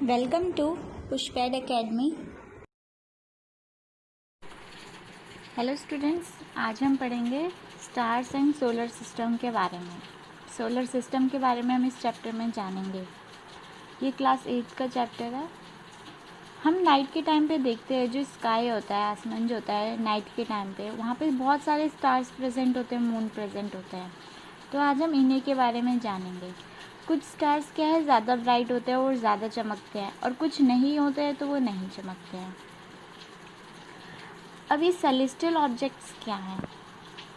Welcome to पुष्पैड academy. Hello students, आज हम पढ़ेंगे स्टार्स एंड सोलर सिस्टम के बारे में। सोलर सिस्टम के बारे में हम इस चैप्टर में जानेंगे। ये क्लास 8 का चैप्टर है। हम नाइट के टाइम पे देखते हैं, जो स्काई होता है, आसमान जो होता है नाइट के टाइम पे, वहाँ पे बहुत सारे स्टार्स प्रेजेंट होते हैं, मून प्रेजेंट होते हैं। तो आज हम इन्हीं के बारे में जानेंगे। कुछ स्टार्स क्या है, ज़्यादा ब्राइट होते हैं और ज़्यादा चमकते हैं, और कुछ नहीं होते हैं तो वो नहीं चमकते हैं। अब ये सेलेस्टियल ऑब्जेक्ट्स क्या हैं?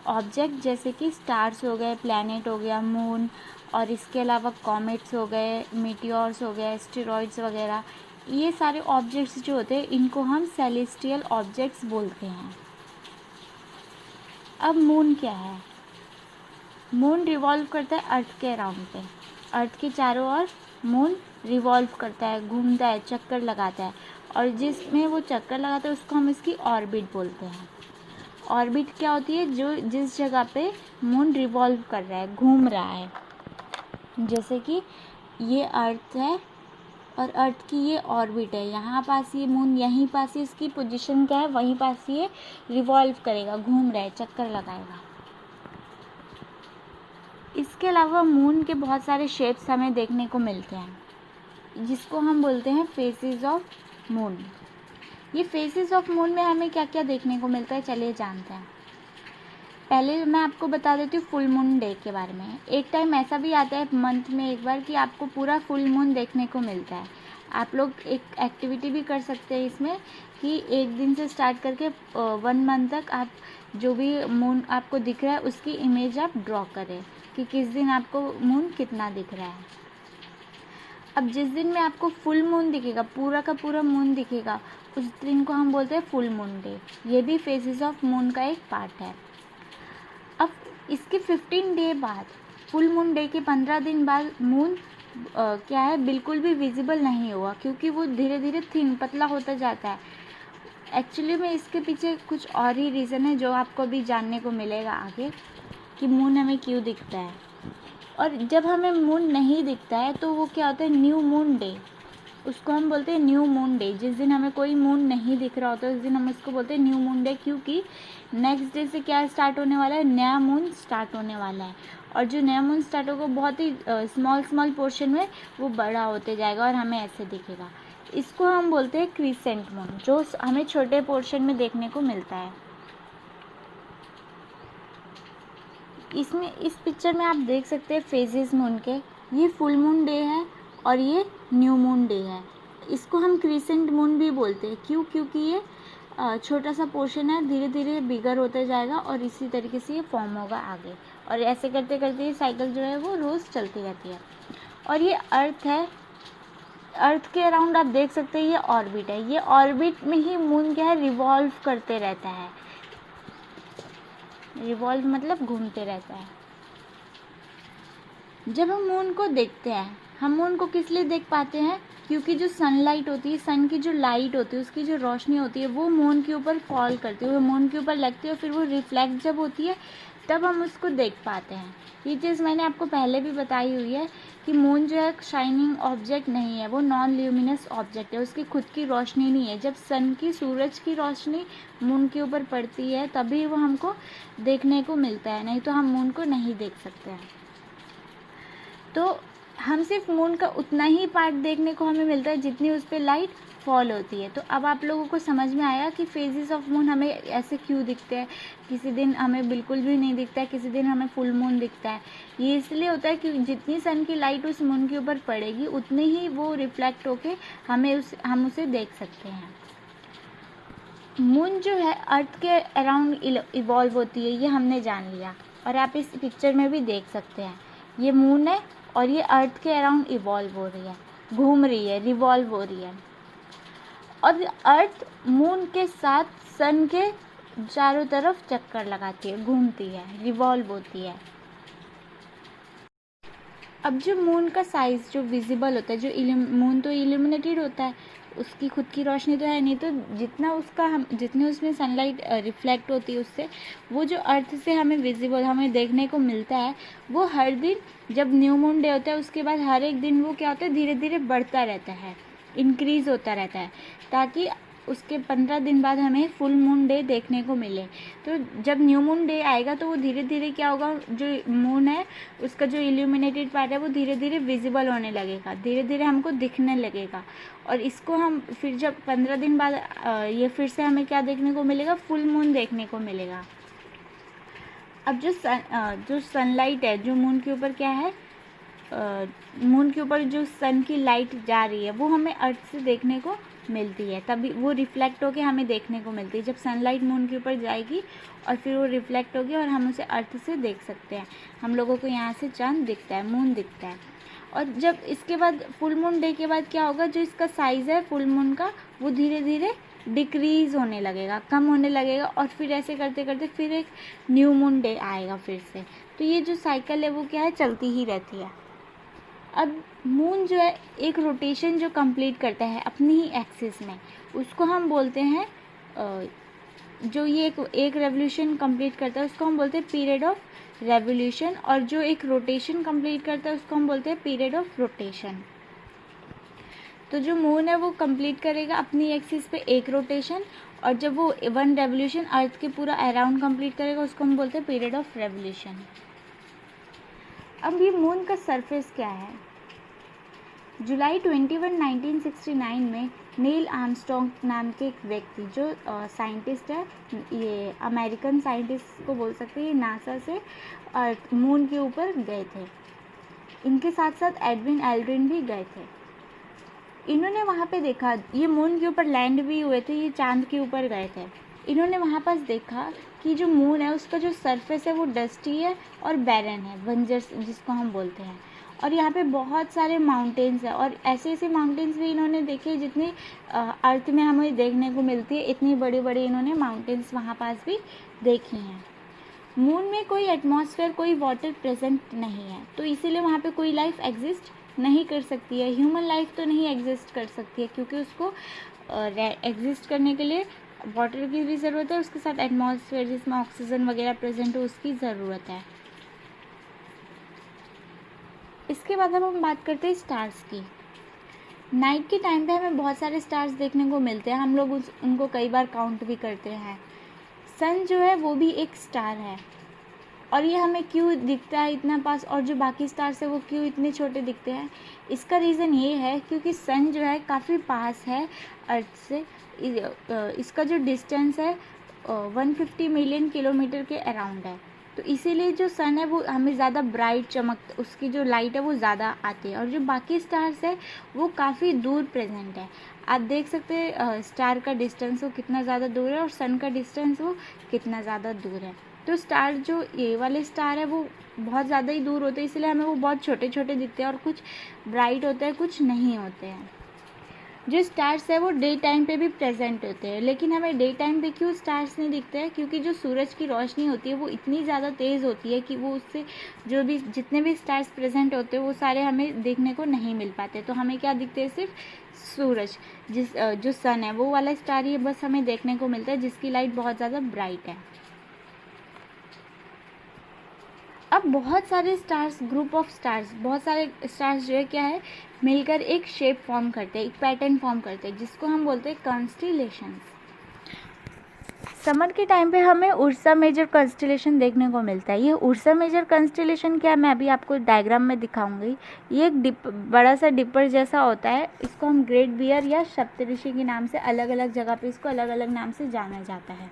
ऑब्जेक्ट जैसे कि स्टार्स हो गए, प्लैनेट हो गया, मून, और इसके अलावा कॉमेट्स हो गए, मीटियोर्स हो गए, एस्टेरॉइड्स वगैरह, ये सारे ऑब्जेक्ट्स जो होते हैं इनको हम सेलेस्टियल ऑब्जेक्ट्स बोलते हैं। अब मून क्या है? मून रिवॉल्व करता है अर्थ के अराउंड पे। अर्थ के चारों ओर मून रिवॉल्व करता है, घूमता है, चक्कर लगाता है, और जिसमें वो चक्कर लगाता है उसको हम इसकी ऑर्बिट बोलते हैं। ऑर्बिट क्या होती है? जो जिस जगह पे मून रिवॉल्व कर रहा है, घूम रहा है। जैसे कि ये अर्थ है और अर्थ की ये ऑर्बिट है, यहाँ पास ये मून, यहीं पास ही इसकी पोजीशन क्या है, वहीं पास ये रिवॉल्व करेगा, घूम रहा है, चक्कर लगाएगा। इसके अलावा मून के बहुत सारे शेप्स हमें देखने को मिलते हैं, जिसको हम बोलते हैं फेसेस ऑफ मून। ये फेसेस ऑफ मून में हमें क्या क्या देखने को मिलता है, चलिए जानते हैं। पहले मैं आपको बता देती हूँ फुल मून डे के बारे में। एक टाइम ऐसा भी आता है मंथ में एक बार कि आपको पूरा फुल मून देखने को मिलता है। आप लोग एक एक्टिविटी भी कर सकते हैं इसमें, कि एक दिन से स्टार्ट करके 1 मंथ तक आप जो भी मून आपको दिख रहा है उसकी इमेज आप ड्रॉ करें कि किस दिन आपको मून कितना दिख रहा है। अब जिस दिन में आपको फुल मून दिखेगा, पूरा का पूरा मून दिखेगा, उस दिन को हम बोलते हैं फुल मून डे। ये भी फेसेस ऑफ मून का एक पार्ट है। अब इसके 15 डे बाद, फुल मून डे के 15 दिन बाद मून क्या है, बिल्कुल भी विजिबल नहीं हुआ, क्योंकि वो धीरे धीरे थिन, पतला होता जाता है। एक्चुअली में इसके पीछे कुछ और ही रीज़न है जो आपको अभी जानने को मिलेगा आगे, कि मून हमें क्यों दिखता है। और जब हमें मून नहीं दिखता है तो वो क्या होता है, न्यू मून डे, उसको हम बोलते हैं न्यू मून डे। जिस दिन हमें कोई मून नहीं दिख रहा होता है उस दिन हम उसको बोलते हैं न्यू मून डे, क्योंकि नेक्स्ट डे से क्या स्टार्ट होने वाला है, नया मून स्टार्ट होने वाला है। और जो नया मून स्टार्ट होगा बहुत ही स्मॉल पोर्शन में वो बड़ा होते जाएगा और हमें ऐसे दिखेगा। इसको हम बोलते हैं क्रीसेंट मून, जो हमें छोटे पोर्शन में देखने को मिलता है। इसमें इस पिक्चर में आप देख सकते हैं फेजेस मून के। ये फुल मून डे है और ये न्यू मून डे है। इसको हम क्रीसेंट मून भी बोलते हैं। क्यों? क्योंकि ये छोटा सा पोर्शन है, धीरे धीरे बिगर होता जाएगा और इसी तरीके से ये फॉर्म होगा आगे, और ऐसे करते करते ये साइकिल जो है वो रोज़ चलती रहती है। और ये अर्थ है, अर्थ के अराउंड आप देख सकते हैं ये ऑर्बिट है। ये ऑर्बिट में ही मून क्या है, रिवॉल्व करते रहता है। रिवॉल्व मतलब घूमते रहता है। जब हम मून को देखते हैं, हम मून को किस लिए देख पाते हैं? क्योंकि जो सनलाइट होती है, सन की जो लाइट होती है, उसकी जो रोशनी होती है वो मून के ऊपर फॉल करती है, वो मून के ऊपर लगती है, और फिर वो रिफ्लेक्ट जब होती है तब हम उसको देख पाते हैं। ये चीज़ मैंने आपको पहले भी बताई हुई है कि मून जो है शाइनिंग ऑब्जेक्ट नहीं है, वो नॉन ल्यूमिनस ऑब्जेक्ट है, उसकी खुद की रोशनी नहीं है। जब सन की, सूरज की रोशनी मून के ऊपर पड़ती है तभी वो हमको देखने को मिलता है, नहीं तो हम मून को नहीं देख सकते हैं। तो हम सिर्फ मून का उतना ही पार्ट देखने को हमें मिलता है जितनी उस पर लाइट फॉल होती है। तो अब आप लोगों को समझ में आया कि फेजेस ऑफ मून हमें ऐसे क्यों दिखते हैं। किसी दिन हमें बिल्कुल भी नहीं दिखता है, किसी दिन हमें फुल मून दिखता है। ये इसलिए होता है कि जितनी सन की लाइट उस मून के ऊपर पड़ेगी उतनी ही वो रिफ्लेक्ट होके हम उसे देख सकते हैं। मून जो है अर्थ के अराउंड इवॉल्व होती है, ये हमने जान लिया, और आप इस पिक्चर में भी देख सकते हैं। ये मून है और ये अर्थ के अराउंड इवॉल्व हो रही है, घूम रही है, रिवॉल्व हो रही है। और अर्थ मून के साथ सन के चारों तरफ चक्कर लगाती है, घूमती है, रिवॉल्व होती है। अब जो मून का साइज़ जो विजिबल होता है, जो मून तो इल्यूमिनेटेड होता है, उसकी खुद की रोशनी तो है नहीं, तो जितने उसमें सनलाइट रिफ्लेक्ट होती है उससे, वो जो अर्थ से हमें विजिबल, हमें देखने को मिलता है, वो हर दिन जब न्यू मून डे होता है उसके बाद हर एक दिन वो क्या होता है, धीरे धीरे बढ़ता रहता है। इंक्रीज़ होता रहता है, ताकि उसके 15 दिन बाद हमें फुल मून डे देखने को मिले। तो जब न्यू मून डे आएगा तो वो धीरे धीरे क्या होगा, जो मून है उसका जो इल्यूमिनेटेड पार्ट है वो धीरे धीरे विजिबल होने लगेगा, धीरे धीरे हमको दिखने लगेगा। और इसको हम फिर जब 15 दिन बाद ये फिर से हमें क्या देखने को मिलेगा, फुल मून देखने को मिलेगा। अब जो सनलाइट है, जो मून के ऊपर क्या है, मून के ऊपर जो सन की लाइट जा रही है वो हमें अर्थ से देखने को मिलती है, तभी वो रिफ्लेक्ट होके हमें देखने को मिलती है। जब सनलाइट मून के ऊपर जाएगी और फिर वो रिफ्लेक्ट होगी और हम उसे अर्थ से देख सकते हैं। हम लोगों को यहाँ से चांद दिखता है, मून दिखता है। और जब इसके बाद फुल मून डे के बाद क्या होगा, जो इसका साइज़ है फुल मून का वो धीरे धीरे डिक्रीज़ होने लगेगा, कम होने लगेगा, और फिर ऐसे करते करते फिर एक न्यू मून डे आएगा फिर से। तो ये जो साइकिल है वो क्या है, चलती ही रहती है। अब मून जो है एक रोटेशन जो कंप्लीट करता है अपनी ही एक्सिस में, उसको हम बोलते हैं जो ये एक रेवोल्यूशन कंप्लीट करता है उसको हम बोलते हैं पीरियड ऑफ रेवोल्यूशन, और जो एक रोटेशन कंप्लीट करता है उसको हम बोलते हैं पीरियड ऑफ रोटेशन। तो जो मून है वो कंप्लीट करेगा अपनी एक्सिस पे एक रोटेशन, और जब वो 1 रेवोल्यूशन अर्थ के पूरा अराउंड कंप्लीट करेगा उसको हम बोलते हैं पीरियड ऑफ रेवोल्यूशन। अब ये मून का सरफेस क्या है। जुलाई 21, 1969 में नील आर्मस्ट्रॉन्ग नाम के एक व्यक्ति जो साइंटिस्ट है, ये अमेरिकन साइंटिस्ट को बोल सकते हैं, ये नासा से मून के ऊपर गए थे। इनके साथ साथ एडविन एल्ड्रिन भी गए थे। इन्होंने वहाँ पे देखा, ये मून के ऊपर लैंड भी हुए थे, ये चांद के ऊपर गए थे। इन्होंने वहाँ पास देखा कि जो मून है उसका जो सरफेस है वो डस्टी है और बैरन है, बंजर जिसको हम बोलते हैं। और यहाँ पे बहुत सारे माउंटेन्स हैं, और ऐसे ऐसे माउंटेन्स भी इन्होंने देखे जितनी अर्थ में हमें देखने को मिलती है, इतनी बड़ी बड़ी इन्होंने माउंटेन्स वहाँ पास भी देखी हैं। मून में कोई एटमॉस्फेयर, कोई वाटर प्रेजेंट नहीं है, तो इसीलिए वहाँ पे कोई लाइफ एग्जिस्ट नहीं कर सकती है। ह्यूमन लाइफ तो नहीं एग्जिस्ट कर सकती है, क्योंकि उसको एग्जिस्ट करने के लिए वाटर की भी ज़रूरत है, उसके साथ एटमॉस्फेयर जिसमें ऑक्सीजन वगैरह प्रेजेंट हो उसकी ज़रूरत है। इसके बाद अब हम बात करते हैं स्टार्स की। नाइट के टाइम पे हमें बहुत सारे स्टार्स देखने को मिलते हैं, हम लोग उनको कई बार काउंट भी करते हैं। सन जो है वो भी एक स्टार है, और ये हमें क्यों दिखता है इतना पास, और जो बाकी स्टार्स है वो क्यों इतने छोटे दिखते हैं। इसका रीज़न ये है क्योंकि सन जो है काफ़ी पास है अर्थ से। इसका जो डिस्टेंस है 150 मिलियन किलोमीटर के अराउंड है, तो इसीलिए जो सन है वो हमें ज़्यादा ब्राइट चमक, उसकी जो लाइट है वो ज़्यादा आती है। और जो बाकी स्टार्स है वो काफ़ी दूर प्रेजेंट है। आप देख सकते हैं स्टार का डिस्टेंस वो कितना ज़्यादा दूर है और सन का डिस्टेंस वो कितना ज़्यादा दूर है। तो स्टार जो ये वाले स्टार है वो बहुत ज़्यादा ही दूर होते हैं, इसलिए हमें वो बहुत छोटे छोटे दिखते हैं, और कुछ ब्राइट होते हैं कुछ नहीं होते हैं। जो स्टार्स है वो डे टाइम पे भी प्रेजेंट होते हैं, लेकिन हमें डे टाइम पे क्यों स्टार्स नहीं दिखते हैं, क्योंकि जो सूरज की रोशनी होती है वो इतनी ज़्यादा तेज़ होती है कि वो उससे जो भी जितने भी स्टार्स प्रेजेंट होते हैं वो सारे हमें देखने को नहीं मिल पाते। तो हमें क्या दिखते हैं, सिर्फ सूरज, जो सन है वो वाला स्टार ही बस हमें देखने को मिलता है, जिसकी लाइट बहुत ज़्यादा ब्राइट है। अब बहुत सारे स्टार्स, ग्रुप ऑफ स्टार्स, बहुत सारे स्टार्स जो है क्या है, मिलकर एक शेप फॉर्म करते हैं, एक पैटर्न फॉर्म करते हैं, जिसको हम बोलते हैं कॉन्स्टिलेशंस। समर के टाइम पे हमें उर्सा मेजर कॉन्स्टिलेशन देखने को मिलता है। ये उर्सा मेजर कॉन्स्टिलेशन क्या है, मैं अभी आपको डायग्राम में दिखाऊंगी। ये एक बड़ा सा डिपर जैसा होता है, इसको हम ग्रेट बियर या सप्तऋषि के नाम से अलग अलग जगह पे इसको अलग अलग नाम से जाना जाता है।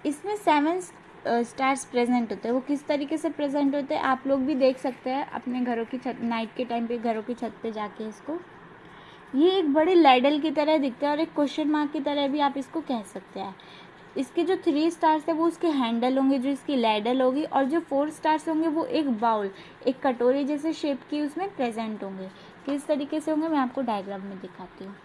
इसमें 7 स्टार्स प्रेजेंट होते हैं। वो किस तरीके से प्रेजेंट होते हैं आप लोग भी देख सकते हैं अपने घरों की छत, नाइट के टाइम पे घरों की छत पे जाके इसको। ये एक बड़े लैडल की तरह दिखता है और एक क्वेश्चन मार्क की तरह भी आप इसको कह सकते हैं। इसके जो 3 स्टार्स है वो उसके हैंडल होंगे, जो इसकी लैडल होगी, और जो 4 स्टार्स होंगे वो एक बाउल, एक कटोरे जैसे शेप की उसमें प्रेजेंट होंगे। किस तरीके से होंगे मैं आपको डायग्राम में दिखाती हूँ।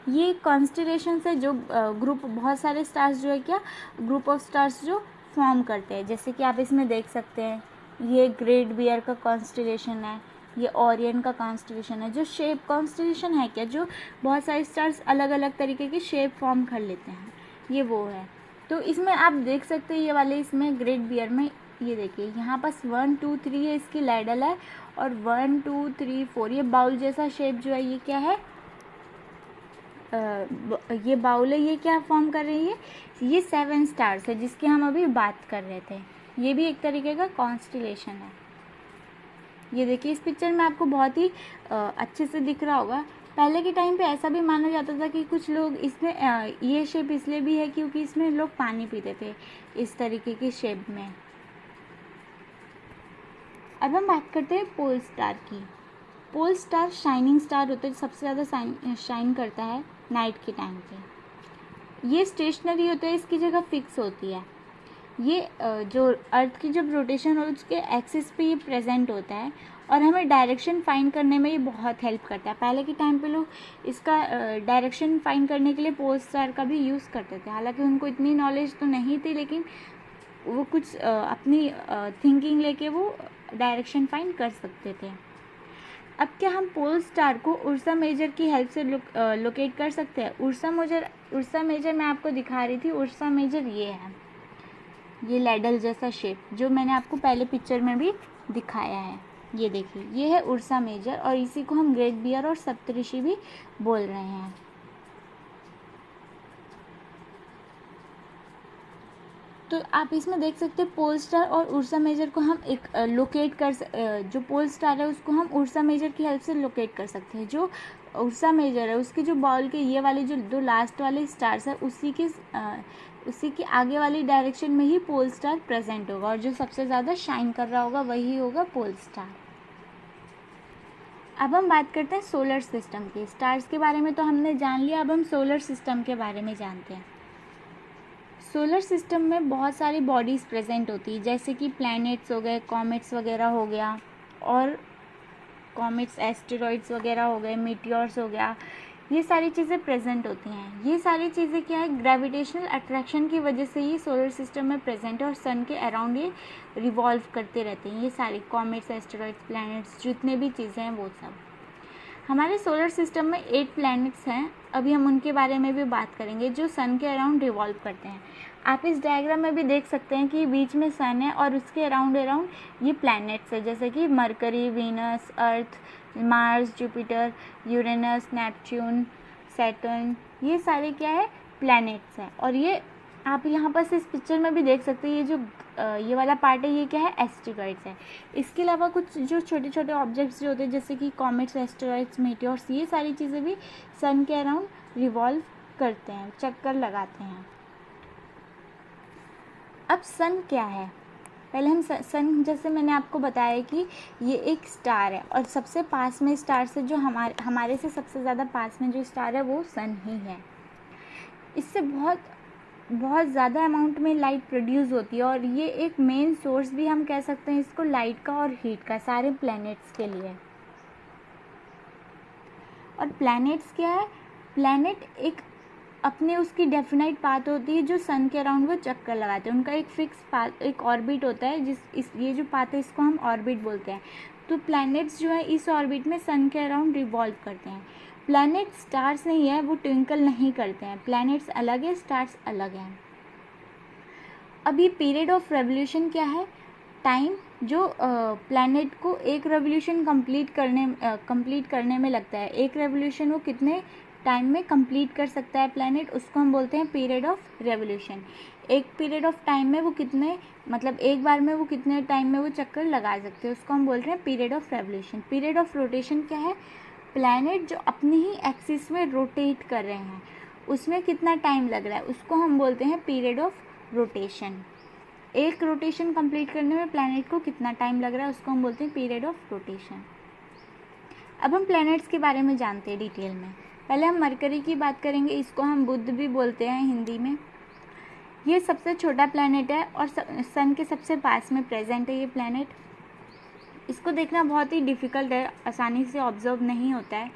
ये कॉन्स्टिलेशन से जो ग्रुप, बहुत सारे स्टार्स जो है क्या, ग्रुप ऑफ स्टार्स जो फॉर्म करते हैं, जैसे कि आप इसमें देख सकते हैं ये ग्रेट बियर का कॉन्स्टिलेशन है, ये ओरियन का कॉन्स्टिलेशन है। जो शेप कॉन्स्टिलेशन है क्या, जो बहुत सारे स्टार्स अलग अलग तरीके की शेप फॉर्म कर लेते हैं, ये वो है। तो इसमें आप देख सकते हैं ये वाले, इसमें ग्रेट बियर में ये देखिए यहाँ पास 1 2 3 है, इसकी लैडल है, और 1 2 3 4 ये बाउल जैसा शेप जो है ये क्या है, ये बाउल है, ये क्या फॉर्म कर रही है, ये 7 स्टार्स है जिसकी हम अभी बात कर रहे थे। ये भी एक तरीके का कॉन्स्टिलेशन है। ये देखिए इस पिक्चर में आपको बहुत ही अच्छे से दिख रहा होगा। पहले के टाइम पे ऐसा भी माना जाता था कि कुछ लोग इसमें ये शेप इसलिए भी है क्योंकि इसमें लोग पानी पीते थे इस तरीके की शेप में। अब हम बात करते हैं पोल स्टार की। पोल स्टार शाइनिंग स्टार होता है, सबसे ज़्यादा शाइन करता है नाइट के टाइम पे। ये स्टेशनरी होता है, इसकी जगह फिक्स होती है। ये जो अर्थ की जब रोटेशन हो उसके एक्सिस पे ये प्रेजेंट होता है और हमें डायरेक्शन फाइंड करने में ये बहुत हेल्प करता है। पहले के टाइम पे लोग इसका डायरेक्शन फाइंड करने के लिए पोल स्टार का भी यूज़ करते थे। हालांकि उनको इतनी नॉलेज तो नहीं थी, लेकिन वो कुछ अपनी थिंकिंग लेके वो डायरेक्शन फाइंड कर सकते थे। अब क्या हम पोल स्टार को उर्सा मेजर की हेल्प से लोकेट कर सकते हैं? उर्सा मेजर मैं आपको दिखा रही थी। उर्सा मेजर ये है, ये लैडल जैसा शेप जो मैंने आपको पहले पिक्चर में भी दिखाया है। ये देखिए ये है उर्सा मेजर, और इसी को हम ग्रेट बियर और सप्तऋषि भी बोल रहे हैं। तो आप इसमें देख सकते हैं पोल स्टार और उर्सा मेजर को हम एक लोकेट कर जो पोल स्टार है उसको हम उर्सा मेजर की हेल्प से लोकेट कर सकते हैं। जो उर्सा मेजर है उसके जो बॉल के ये वाले जो दो लास्ट वाले स्टार्स है उसी के आगे वाली डायरेक्शन में ही पोल स्टार प्रेजेंट होगा, और जो सबसे ज़्यादा शाइन कर रहा होगा वही होगा पोल स्टार। अब हम बात करते हैं सोलर सिस्टम की। स्टार्स के बारे में तो हमने जान लिया, अब हम सोलर सिस्टम के बारे में जानते हैं। सोलर सिस्टम में बहुत सारी बॉडीज़ प्रेजेंट होती है, जैसे कि प्लैनेट्स हो गए, कॉमेट्स वगैरह हो गया, और कॉमेट्स एस्टेरॉइड्स वगैरह हो गए, मीटियोर्स हो गया, ये सारी चीज़ें प्रेजेंट होती हैं। ये सारी चीज़ें क्या है, ग्रेविटेशनल अट्रैक्शन की वजह से ही सोलर सिस्टम में प्रेजेंट है और सन के अराउंड ये रिवॉल्व करते रहते हैं। ये सारी कॉमेट्स, एस्टेरॉइड्स, प्लैनेट्स, जितने भी चीज़ें हैं वो सब। हमारे सोलर सिस्टम में 8 प्लैनेट्स हैं, अभी हम उनके बारे में भी बात करेंगे, जो सन के अराउंड रिवॉल्व करते हैं। आप इस डायग्राम में भी देख सकते हैं कि बीच में सन है और उसके अराउंड ये प्लैनेट्स है, जैसे कि Mercury, Venus, Earth, Mars, Jupiter, Uranus, Neptune, Saturn, ये सारे क्या है, प्लैनेट्स हैं। और ये आप यहाँ पर इस पिक्चर में भी देख सकते हैं, ये जो ये वाला पार्ट है ये क्या है, एस्टेरॉइड्स है। इसके अलावा कुछ जो छोटे छोटे ऑब्जेक्ट्स जो होते हैं जैसे कि कॉमेट्स, एस्टेरॉइड्स, मीटियोर्स, ये सारी चीज़ें भी सन के अराउंड रिवॉल्व करते हैं, चक्कर लगाते हैं। अब सन क्या है, पहले हम सन, जैसे मैंने आपको बताया कि ये एक स्टार है और सबसे पास में स्टार से जो हमारे से सबसे ज़्यादा पास में जो स्टार है वो सन ही है। इससे बहुत ज़्यादा अमाउंट में लाइट प्रोड्यूस होती है और ये एक मेन सोर्स भी हम कह सकते हैं इसको लाइट का और हीट का, सारे प्लैनेट्स के लिए। और प्लैनेट्स क्या है, प्लैनेट एक अपने उसकी डेफिनाइट पाथ होती है जो सन के अराउंड वो चक्कर लगाते हैं। उनका एक फिक्स पाथ, एक ऑर्बिट होता है, ये जो पाथ है इसको हम ऑर्बिट बोलते हैं। तो प्लैनेट्स जो है इस ऑर्बिट में सन के अराउंड रिवॉल्व करते हैं। प्लैनेट स्टार्स नहीं है, वो ट्विंकल नहीं करते हैं। प्लैनेट्स अलग है, स्टार्स अलग हैं। अब ये पीरियड ऑफ रेवोल्यूशन क्या है, टाइम जो प्लैनेट को एक रेवोल्यूशन कंप्लीट करने में लगता है। एक रेवोल्यूशन वो कितने टाइम में कंप्लीट कर सकता है प्लैनेट, उसको हम बोलते हैं पीरियड ऑफ रेवोल्यूशन। एक पीरियड ऑफ टाइम में वो कितने, मतलब एक बार में वो कितने टाइम में वो चक्कर लगा सकते हैं, उसको हम बोलते हैं period of revolution. Period of rotation क्या है, प्लैनेट जो अपनी ही एक्सिस में रोटेट कर रहे हैं उसमें कितना टाइम लग रहा है, उसको हम बोलते हैं पीरियड ऑफ रोटेशन। एक रोटेशन कंप्लीट करने में प्लैनेट को कितना टाइम लग रहा है उसको हम बोलते हैं पीरियड ऑफ रोटेशन। अब हम प्लैनेट्स के बारे में जानते हैं डिटेल में। पहले हम मरकरी की बात करेंगे, इसको हम बुध भी बोलते हैं हिंदी में। ये सबसे छोटा प्लैनेट है और सन के सबसे पास में प्रेजेंट है ये प्लैनेट। इसको देखना बहुत ही डिफ़िकल्ट है, आसानी से ऑब्जर्व नहीं होता है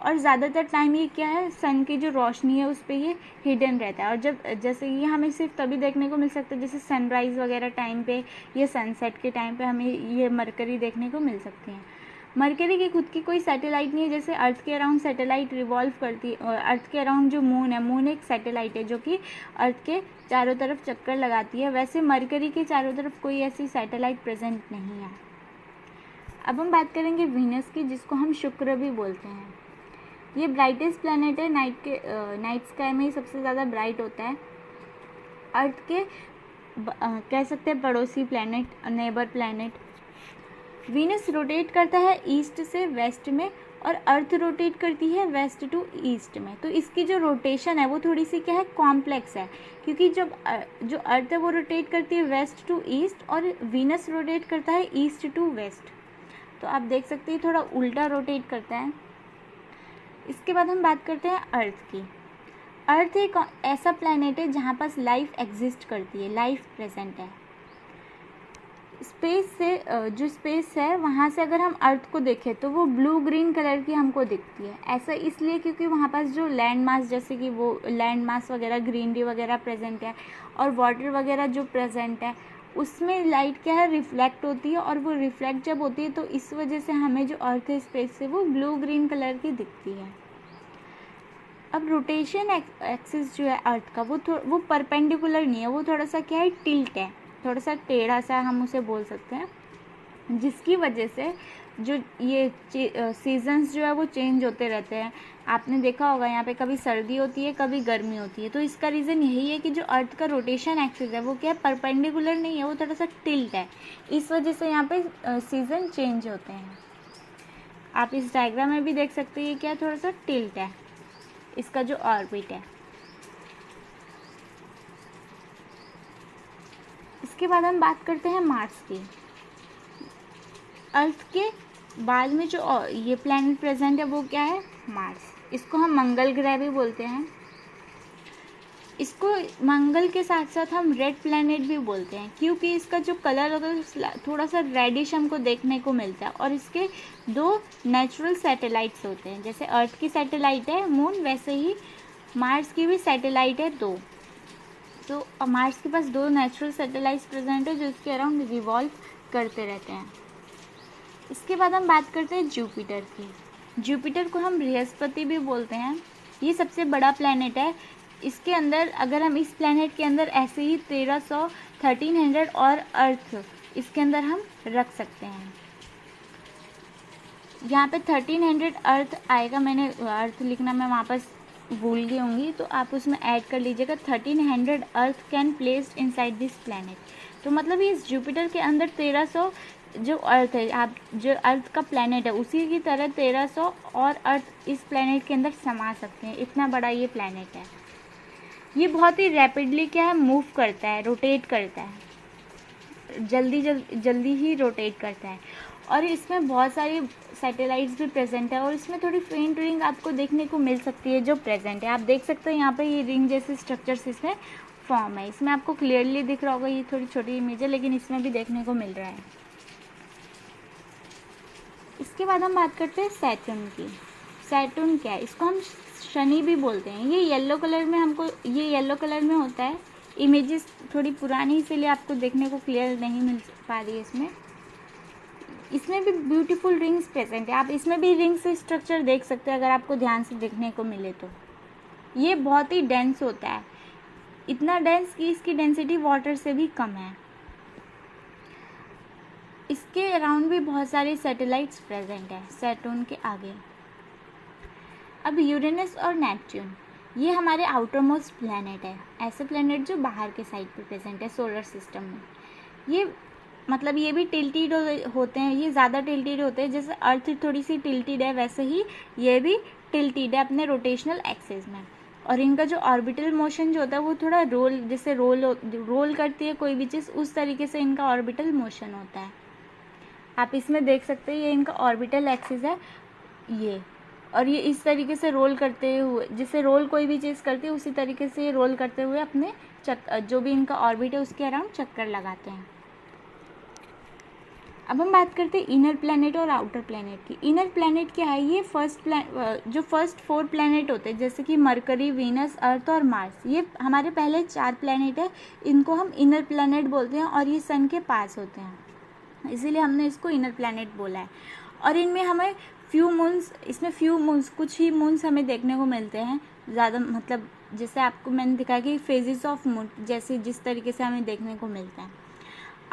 और ज़्यादातर टाइम ये क्या है, सन की जो रोशनी है उस पर ये हिडन रहता है। और जैसे ये हमें सिर्फ तभी देखने को मिल सकता है जैसे सनराइज़ वगैरह टाइम पे या सनसेट के टाइम पे हमें ये मरकरी देखने को मिल सकती हैं। मरकरी की खुद की कोई सैटेलाइट नहीं है, जैसे अर्थ के अराउंड सैटेलाइट रिवॉल्व करती है, अर्थ के अराउंड जो मून है, मून एक सैटेलाइट है जो कि अर्थ के चारों तरफ चक्कर लगाती है, वैसे मरकरी के चारों तरफ कोई ऐसी सैटेलाइट प्रेजेंट नहीं है। अब हम बात करेंगे वीनस की, जिसको हम शुक्र भी बोलते हैं। ये ब्राइटेस्ट प्लैनेट है, नाइट स्काई में ही सबसे ज़्यादा ब्राइट होता है। अर्थ के कह सकते हैं पड़ोसी planet, neighbour planet. Venus rotate करता है ईस्ट से वेस्ट में और अर्थ रोटेट करती है वेस्ट टू ईस्ट में। तो इसकी जो रोटेशन है वो थोड़ी सी क्या है, कॉम्प्लेक्स है, क्योंकि जब जो अर्थ है वो रोटेट करती है वेस्ट टू ईस्ट और वीनस रोटेट करता है ईस्ट टू वेस्ट। तो आप देख सकते हैं थोड़ा उल्टा रोटेट करता है। इसके बाद हम बात करते हैं अर्थ की। अर्थ एक ऐसा प्लैनेट है जहाँ पास लाइफ एग्जिस्ट करती है, लाइफ प्रेजेंट है। स्पेस से जो स्पेस है वहाँ से अगर हम अर्थ को देखें तो वो ब्लू ग्रीन कलर की हमको दिखती है। ऐसा इसलिए क्योंकि वहाँ पास जो लैंड मास, जैसे कि वो लैंड मास वगैरह, ग्रीनरी वगैरह प्रेजेंट है और वाटर वगैरह जो प्रेजेंट है उसमें लाइट क्या है, रिफ्लेक्ट होती है, और वो रिफ्लेक्ट जब होती है तो इस वजह से हमें जो अर्थ है स्पेस से वो ब्लू ग्रीन कलर की दिखती है। अब रोटेशन एक्सिस जो है अर्थ का वो परपेंडिकुलर नहीं है, वो थोड़ा सा क्या है, टिल्ट है, थोड़ा सा टेढ़ा सा हम उसे बोल सकते हैं, जिसकी वजह से जो ये सीजन्स जो है वो चेंज होते रहते हैं। आपने देखा होगा यहाँ पे कभी सर्दी होती है, कभी गर्मी होती है। तो इसका रीज़न यही है कि जो अर्थ का रोटेशन एक्सिस है वो क्या है, परपेंडिकुलर नहीं है, वो थोड़ा सा टिल्ट है। इस वजह से यहाँ पे सीज़न चेंज होते हैं। आप इस डायग्राम में भी देख सकते हैं क्या, थोड़ा सा टिल्ट है इसका जो ऑर्बिट है। इसके बाद हम बात करते हैं मार्स की। अर्थ के बाद में जो ये प्लैनेट प्रेजेंट है वो क्या है, मार्स। इसको हम मंगल ग्रह भी बोलते हैं। इसको मंगल के साथ साथ हम रेड प्लैनेट भी बोलते हैं, क्योंकि इसका जो कलर होता है थोड़ा सा रेडिश हमको देखने को मिलता है। और इसके 2 नेचुरल सैटेलाइट्स होते हैं, जैसे अर्थ की सैटेलाइट है मून, वैसे ही मार्स की भी सैटेलाइट है 2। तो मार्स के पास 2 नेचुरल सैटेलाइट्स प्रेजेंट है जो इसके अराउंड रिवॉल्व करते रहते हैं। इसके बाद हम बात करते हैं जुपिटर की। जुपिटर को हम बृहस्पति भी बोलते हैं। ये सबसे बड़ा प्लैनेट है। इसके अंदर अगर हम इस प्लैनेट के अंदर ऐसे ही 1300 और अर्थ इसके अंदर हम रख सकते हैं। यहाँ पे 1300 अर्थ आएगा, मैंने अर्थ लिखना मैं वापस भूल गई होंगी, तो आप उसमें ऐड कर लीजिएगा। 1300 earth can placed inside this planet. तो मतलब ये इस जुपिटर के अंदर 1300 जो अर्थ है, आप जो अर्थ का प्लैनेट है उसी की तरह 1300 और अर्थ इस प्लैनेट के अंदर समा सकते हैं। इतना बड़ा ये प्लैनेट है। ये बहुत ही रैपिडली क्या है, मूव करता है, रोटेट करता है, जल्दी ही रोटेट करता है। और इसमें बहुत सारी सैटेलाइट्स भी प्रेजेंट है और इसमें थोड़ी फेंट रिंग आपको देखने को मिल सकती है जो प्रेजेंट है। आप देख सकते हो यहाँ पे ये रिंग जैसे स्ट्रक्चर्स इसमें फॉर्म है। इसमें आपको क्लियरली दिख रहा होगा, ये थोड़ी छोटी इमेज है लेकिन इसमें भी देखने को मिल रहा है। इसके बाद हम बात करते हैं सैटर्न की। सैटर्न क्या है, इसको हम शनि भी बोलते हैं। ये येलो कलर में होता है। इमेजेस थोड़ी पुरानी इसीलिए आपको देखने को क्लियर नहीं मिल पा रही है। इसमें भी ब्यूटीफुल रिंग्स प्रेजेंट है। आप इसमें भी रिंग्स स्ट्रक्चर देख सकते हैं अगर आपको ध्यान से देखने को मिले तो। ये बहुत ही डेंस होता है, इतना डेंस कि इसकी डेंसिटी वाटर से भी कम है। इसके अराउंड भी बहुत सारे सैटेलाइट्स प्रेजेंट है सैटर्न के आगे। अब यूरेनस और नेपच्यून, ये हमारे आउटर मोस्ट प्लैनेट है। ऐसे प्लैनेट जो बाहर के साइड पे प्रेजेंट है सोलर सिस्टम में। ये मतलब ये भी टिल्टेड होते हैं, ये ज़्यादा टिल्टेड होते हैं। जैसे अर्थ थोड़ी सी टिल्टेड है वैसे ही ये भी टिल्टेड है अपने रोटेशनल एक्सिस में। और इनका जो ऑर्बिटल मोशन जो होता है वो थोड़ा जैसे रोल करती है कोई भी चीज़, उस तरीके से इनका ऑर्बिटल मोशन होता है। आप इसमें देख सकते हैं ये इनका ऑर्बिटल एक्सिस है ये, और ये इस तरीके से रोल करते हुए, जैसे रोल कोई भी चीज़ करती है उसी तरीके से ये रोल करते हुए अपने जो भी इनका ऑर्बिट है उसके अराउंड चक्कर लगाते हैं। अब हम बात करते हैं इनर प्लैनेट और आउटर प्लैनेट की। इनर प्लैनेट क्या है, ये जो फर्स्ट 4 प्लैनेट होते हैं जैसे कि मरकरी, वीनस, अर्थ और मार्स, ये हमारे पहले 4 प्लैनेट है। इनको हम इनर प्लैनेट बोलते हैं और ये सन के पास होते हैं, इसीलिए हमने इसको इनर प्लैनेट बोला है। और इनमें हमें फ्यू मून्स कुछ ही मून्स हमें देखने को मिलते हैं, ज़्यादा मतलब जैसे आपको मैंने दिखाया कि फेजेस ऑफ मून जैसे जिस तरीके से हमें देखने को मिलता है।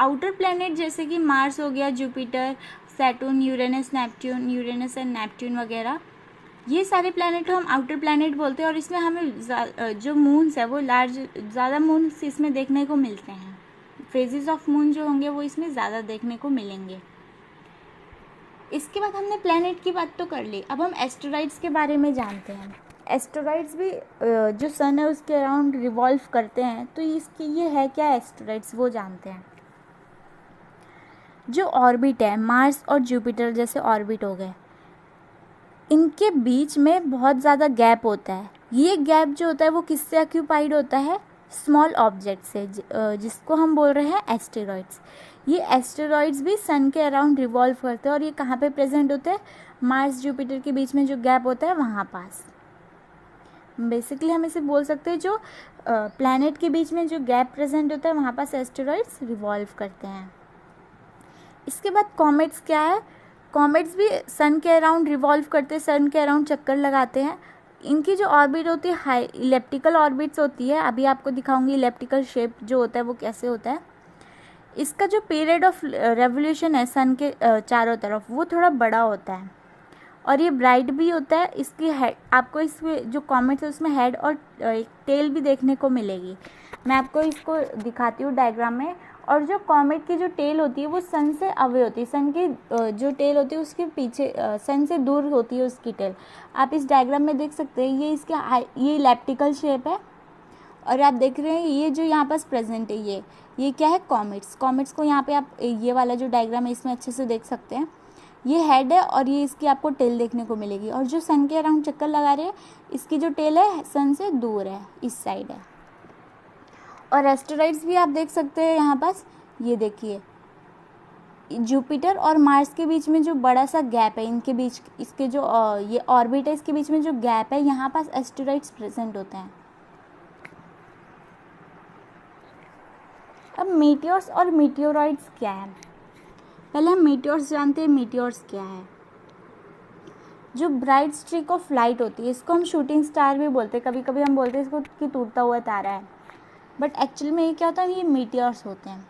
आउटर प्लैनेट जैसे कि मार्स हो गया, Jupiter, Saturn, Uranus and Neptune वगैरह, ये सारे प्लैनेट को हम आउटर प्लैनेट बोलते हैं। और इसमें हमें जो मून्स है वो ज़्यादा मून्स इसमें देखने को मिलते हैं। फेजेस ऑफ मून जो होंगे वो इसमें ज़्यादा देखने को मिलेंगे। इसके बाद हमने प्लैनेट की बात तो कर ली, अब हम एस्टेरॉइड्स के बारे में जानते हैं। एस्टेरॉइड्स भी जो सन है उसके अराउंड रिवॉल्व करते हैं, तो इसके ये है क्या एस्टेरॉइड्स वो जानते हैं। जो ऑर्बिट है, मार्स और जुपिटर जैसे ऑर्बिट हो गए, इनके बीच में बहुत ज़्यादा गैप होता है। ये गैप जो होता है वो किससे ऑक्यूपाइड होता है, स्मॉल ऑब्जेक्ट से, जिसको हम बोल रहे हैं एस्टेरॉइड्स। ये एस्टेरॉइड्स भी सन के अराउंड रिवॉल्व करते हैं और ये कहाँ पे प्रेजेंट होते हैं, मार्स जुपिटर के बीच में जो गैप होता है वहाँ पास। बेसिकली हम इसे बोल सकते हैं जो प्लैनेट के बीच में जो गैप प्रेजेंट होता है वहाँ पास एस्टेरॉइड्स रिवॉल्व करते हैं। इसके बाद कॉमेट्स क्या है, कॉमेट्स भी सन के अराउंड रिवॉल्व करते हैं, सन के अराउंड चक्कर लगाते हैं। इनकी जो ऑर्बिट होती है हाई इलेप्टिकल ऑर्बिट्स होती है, अभी आपको दिखाऊंगी इलेप्टिकल शेप जो होता है वो कैसे होता है। इसका जो पीरियड ऑफ रेवोल्यूशन है सन के चारों तरफ वो थोड़ा बड़ा होता है और ये ब्राइट भी होता है। इसकी हेड आपको इसमें जो कॉमेट्स है उसमें हेड और एक टेल भी देखने को मिलेगी। मैं आपको इसको दिखाती हूँ डायग्राम में। और जो कॉमेट की जो टेल होती है वो सन से अवे होती है, सन की जो टेल होती है उसके पीछे सन से दूर होती है उसकी टेल। आप इस डायग्राम में देख सकते हैं, ये इसका ये इलेप्टिकल शेप है और आप देख रहे हैं ये जो यहाँ पास प्रेजेंट है ये क्या है, कॉमेट्स। कॉमेट्स को यहाँ पे आप ये वाला जो डायग्राम है इसमें अच्छे से देख सकते हैं। ये हेड है और ये इसकी आपको टेल देखने को मिलेगी। और जो सन के अराउंड चक्कर लगा रहे हैं इसकी जो टेल है सन से दूर है, इस साइड है। और एस्टेरॉइड्स भी आप देख सकते हैं यहाँ पास, ये देखिए जुपिटर और मार्स के बीच में जो बड़ा सा गैप है, इनके बीच इसके जो ये ऑर्बिट है इसके बीच में जो गैप है यहाँ पास एस्टेरॉइड्स प्रेजेंट होते हैं। अब मीटियोर्स और मीटियोराइड्स क्या है, पहले हम मीटियोर्स जानते हैं। मीटियोर्स क्या है, जो ब्राइट स्ट्रिक ऑफ लाइट होती है इसको हम शूटिंग स्टार भी बोलते हैं, कभी कभी हम बोलते हैं इसको कि टूटता हुआ तारा है, बट एक्चुअली में ये क्या होता है, ये मीटियोर्स होते हैं।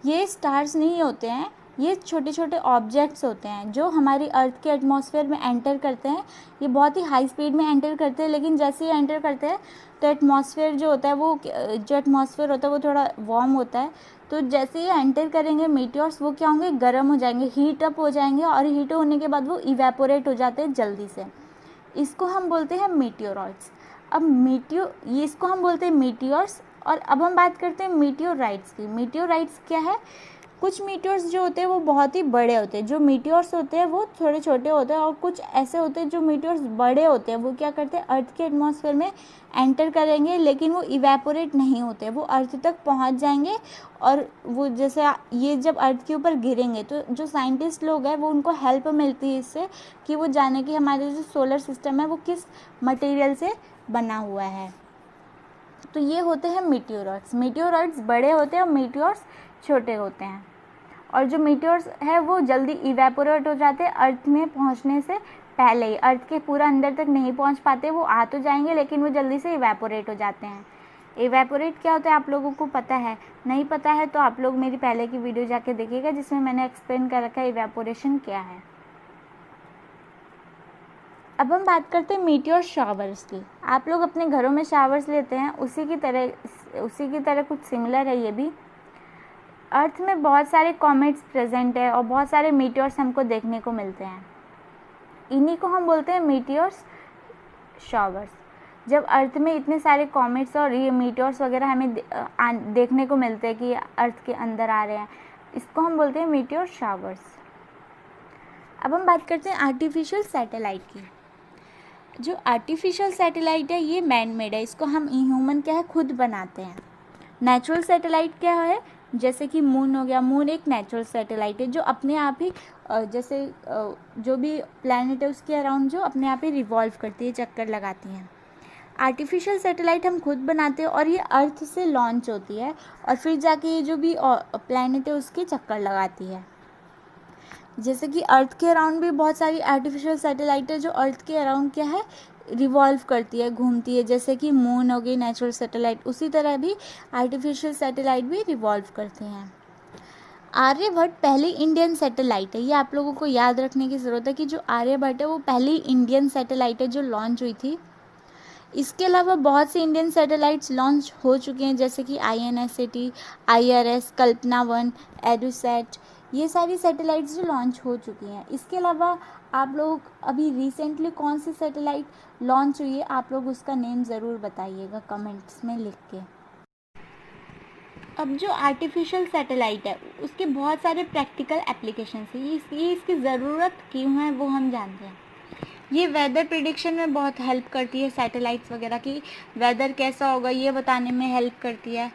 ये स्टार्स नहीं होते हैं, ये छोटे छोटे ऑब्जेक्ट्स होते हैं जो हमारी अर्थ के एटमॉस्फेयर में एंटर करते हैं। ये बहुत ही हाई स्पीड में एंटर करते हैं, लेकिन जैसे ही एंटर करते हैं तो एटमॉस्फेयर जो होता है वो जो एटमॉस्फेयर होता है वो थोड़ा वार्म होता है। तो जैसे ही एंटर करेंगे मीटियोर्स वो क्या होंगे, गर्म हो जाएंगे, हीट अप हो जाएंगे और हीट होने के बाद वो इवेपोरेट हो जाते हैं जल्दी से। इसको हम बोलते हैं मीटियोरॉइड्स। अब ये इसको हम बोलते हैं मीटियोर्स। और अब हम बात करते हैं मीटियोराइट्स की। मीटियोराइट्स क्या है, कुछ मीटियोर्स जो होते हैं वो बहुत ही बड़े होते हैं, जो मीटियोर्स होते हैं वो थोड़े छोटे होते हैं। और कुछ ऐसे होते हैं जो मीटियोर्स बड़े होते हैं, वो क्या करते हैं अर्थ के एटमॉस्फेयर में एंटर करेंगे लेकिन वो इवेपोरेट नहीं होते, वो अर्थ तक पहुंच जाएंगे। और वो जैसे ये जब अर्थ के ऊपर गिरेंगे तो जो साइंटिस्ट लोग हैं वो उनको हेल्प मिलती है इससे कि वो जाने कि हमारे जो सोलर सिस्टम है वो किस मटेरियल से बना हुआ है। तो ये होते हैं मीटियोरॉइड्स। मीटियोरॉइड्स बड़े होते हैं और मीटियोर्स छोटे होते हैं। और जो मीटियोर्स है वो जल्दी इवेपोरेट हो जाते हैं अर्थ में पहुंचने से पहले ही, अर्थ के पूरा अंदर तक नहीं पहुंच पाते, वो आ तो जाएंगे लेकिन वो जल्दी से इवेपोरेट हो जाते हैं। इवेपोरेट क्या होता है आप लोगों को पता है, नहीं पता है तो आप लोग मेरी पहले की वीडियो जाके देखिएगा जिसमें मैंने एक्सप्लेन कर रखा है इवेपोरेशन क्या है। अब हम बात करते हैं मीटियोर शावर्स की। आप लोग अपने घरों में शावर्स लेते हैं, उसी की तरह कुछ सिमिलर है ये भी। अर्थ में बहुत सारे कॉमेट्स प्रेजेंट है और बहुत सारे मीटियोर्स हमको देखने को मिलते हैं, इन्हीं को हम बोलते हैं मीटियोर्स शावर्स। जब अर्थ में इतने सारे कॉमेट्स और ये मीटियोर्स वगैरह हमें देखने को मिलते हैं कि अर्थ के अंदर आ रहे हैं, इसको हम बोलते हैं मीटियोर शावर्स। अब हम बात करते हैं आर्टिफिशियल सैटेलाइट की। जो आर्टिफिशियल सैटेलाइट है ये मैन मेड है, इसको हम ह्यूमन क्या है खुद बनाते हैं। नेचुरल सैटेलाइट क्या है, जैसे कि मून हो गया, मून एक नेचुरल सैटेलाइट है जो अपने आप ही जैसे जो भी प्लैनेट है उसके अराउंड जो अपने आप ही रिवॉल्व करती है, चक्कर लगाती हैं। आर्टिफिशियल सैटेलाइट हम खुद बनाते हैं और ये अर्थ से लॉन्च होती है और फिर जाके ये जो भी प्लैनेट है उसके चक्कर लगाती है। जैसे कि अर्थ के अराउंड भी बहुत सारी आर्टिफिशियल सैटेलाइट है जो अर्थ के अराउंड क्या है, रिवॉल्व करती है, घूमती है, जैसे कि मून हो गई नेचुरल सैटेलाइट, उसी तरह भी आर्टिफिशियल सैटेलाइट भी रिवॉल्व करते हैं। आर्यभट्ट पहली इंडियन सैटेलाइट है, ये आप लोगों को याद रखने की ज़रूरत है कि जो आर्यभट्ट है वो पहली इंडियन सैटेलाइट है जो लॉन्च हुई थी। इसके अलावा बहुत सी इंडियन सैटेलाइट्स लॉन्च हो चुके हैं, जैसे कि INSAT, IRS, कल्पना-1, एडुसैट, ये सारी सैटेलाइट्स जो लॉन्च हो चुकी हैं। इसके अलावा आप लोग अभी रिसेंटली कौन सी सैटेलाइट लॉन्च हुई है, आप लोग उसका नेम ज़रूर बताइएगा कमेंट्स में लिख के। अब जो आर्टिफिशियल सैटेलाइट है उसके बहुत सारे प्रैक्टिकल एप्लीकेशंस हैं, ये इसकी ज़रूरत क्यों है वो हम जानते हैं। ये वेदर प्रिडिक्शन में बहुत हेल्प करती है, सैटेलाइट्स वगैरह की वेदर कैसा होगा ये बताने में हेल्प करती है।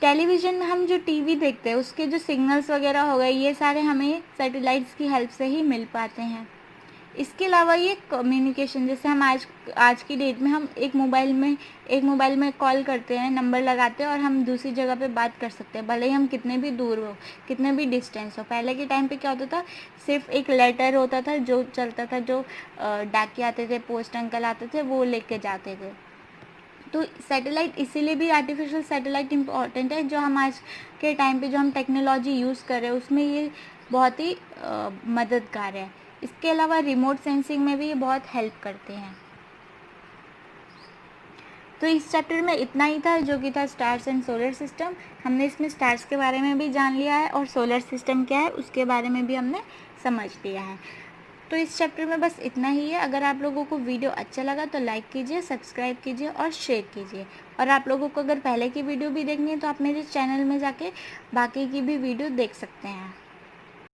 टेलीविज़न में हम जो टीवी देखते हैं उसके जो सिग्नल्स वगैरह हो गए ये सारे हमें सैटेलाइट्स की हेल्प से ही मिल पाते हैं। इसके अलावा ये कम्युनिकेशन, जैसे हम आज की डेट में हम एक मोबाइल में कॉल करते हैं, नंबर लगाते हैं और हम दूसरी जगह पे बात कर सकते हैं, भले ही हम कितने भी दूर हो, कितने भी डिस्टेंस हो। पहले के टाइम पे क्या होता था, सिर्फ एक लेटर होता था जो चलता था, जो डाकिये आते थे, पोस्ट अंकल आते थे, वो लेके जाते थे। तो सैटेलाइट इसीलिए भी आर्टिफिशियल सैटेलाइट इम्पॉर्टेंट है, जो हम आज के टाइम पे जो हम टेक्नोलॉजी यूज़ कर रहे हैं उसमें ये बहुत ही मददगार है। इसके अलावा रिमोट सेंसिंग में भी ये बहुत हेल्प करते हैं। तो इस चैप्टर में इतना ही था, जो कि था स्टार्स एंड सोलर सिस्टम। हमने इसमें स्टार्स के बारे में भी जान लिया है और सोलर सिस्टम क्या है उसके बारे में भी हमने समझ लिया है। तो इस चैप्टर में बस इतना ही है। अगर आप लोगों को वीडियो अच्छा लगा तो लाइक कीजिए, सब्सक्राइब कीजिए और शेयर कीजिए। और आप लोगों को अगर पहले की वीडियो भी देखनी है तो आप मेरे चैनल में जाके बाकी की भी वीडियो देख सकते हैं।